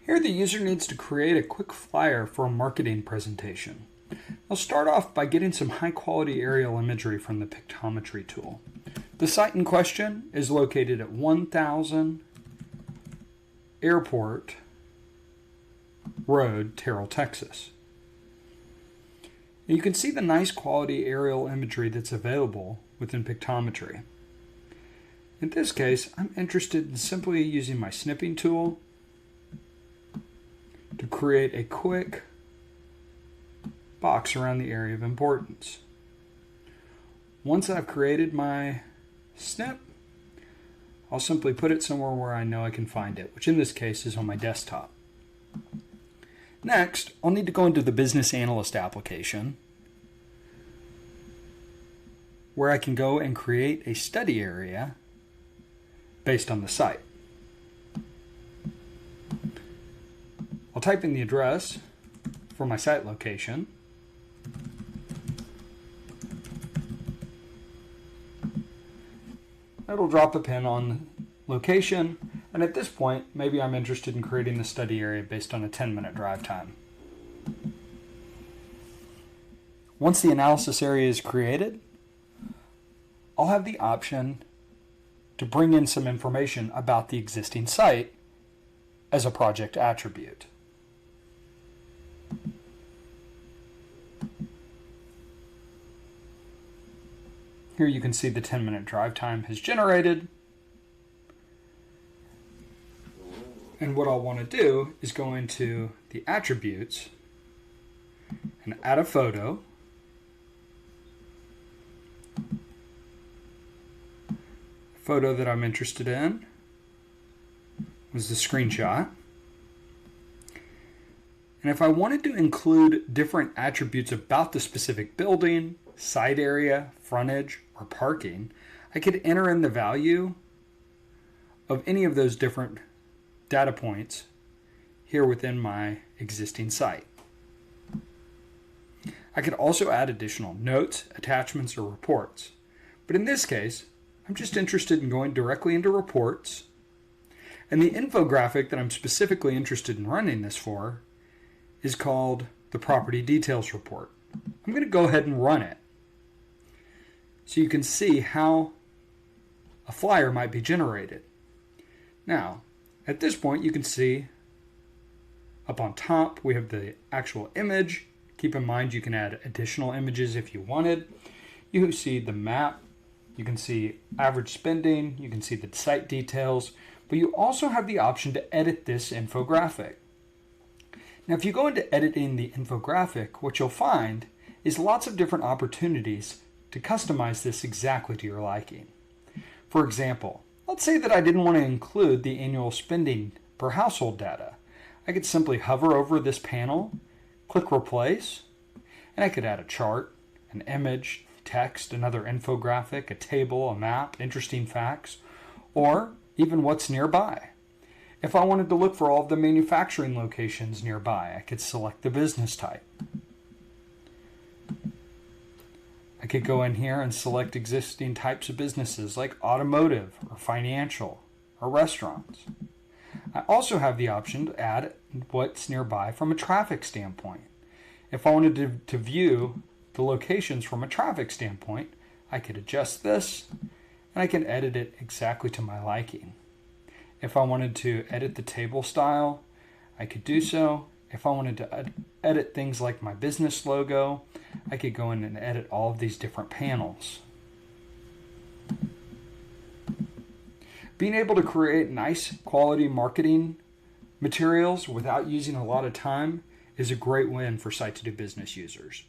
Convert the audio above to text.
Here the user needs to create a quick flyer for a marketing presentation. I'll start off by getting some high-quality aerial imagery from the Pictometry tool. The site in question is located at 1000 Airport Road, Terrell, Texas. You can see the nice quality aerial imagery that's available within Pictometry. In this case, I'm interested in simply using my snipping tool to create a quick box around the area of importance. Once I've created my snip, I'll simply put it somewhere where I know I can find it, which in this case is on my desktop. Next, I'll need to go into the Business Analyst application, where I can go and create a study area based on the site. I'll type in the address for my site location. It'll drop a pin on location, and at this point, maybe I'm interested in creating the study area based on a 10-minute drive time. Once the analysis area is created, I'll have the option to bring in some information about the existing site as a project attribute. Here you can see the 10-minute drive time has generated. And what I'll want to do is go into the attributes and add a photo. The photo that I'm interested in was the screenshot. And if I wanted to include different attributes about the specific building, site area, frontage, or parking, I could enter in the value of any of those different data points here within my existing site. I could also add additional notes, attachments, or reports. But in this case, I'm just interested in going directly into reports. And the infographic that I'm specifically interested in running this for is called the Property Details Report. I'm going to go ahead and run it so you can see how a flyer might be generated. Now, at this point, you can see up on top we have the actual image. Keep in mind you can add additional images if you wanted. You can see the map, you can see average spending, you can see the site details, but you also have the option to edit this infographic. Now, if you go into editing the infographic, what you'll find is lots of different opportunities to customize this exactly to your liking. For example, let's say that I didn't want to include the annual spending per household data. I could simply hover over this panel, click replace, and I could add a chart, an image, text, another infographic, a table, a map, interesting facts, or even what's nearby. If I wanted to look for all of the manufacturing locations nearby, I could select the business type. I could go in here and select existing types of businesses like automotive or financial or restaurants. I also have the option to add what's nearby from a traffic standpoint. If I wanted to view the locations from a traffic standpoint, I could adjust this and I can edit it exactly to my liking. If I wanted to edit the table style, I could do so. If I wanted to edit things like my business logo, I could go in and edit all of these different panels. Being able to create nice quality marketing materials without using a lot of time is a great win for Site to Do Business users.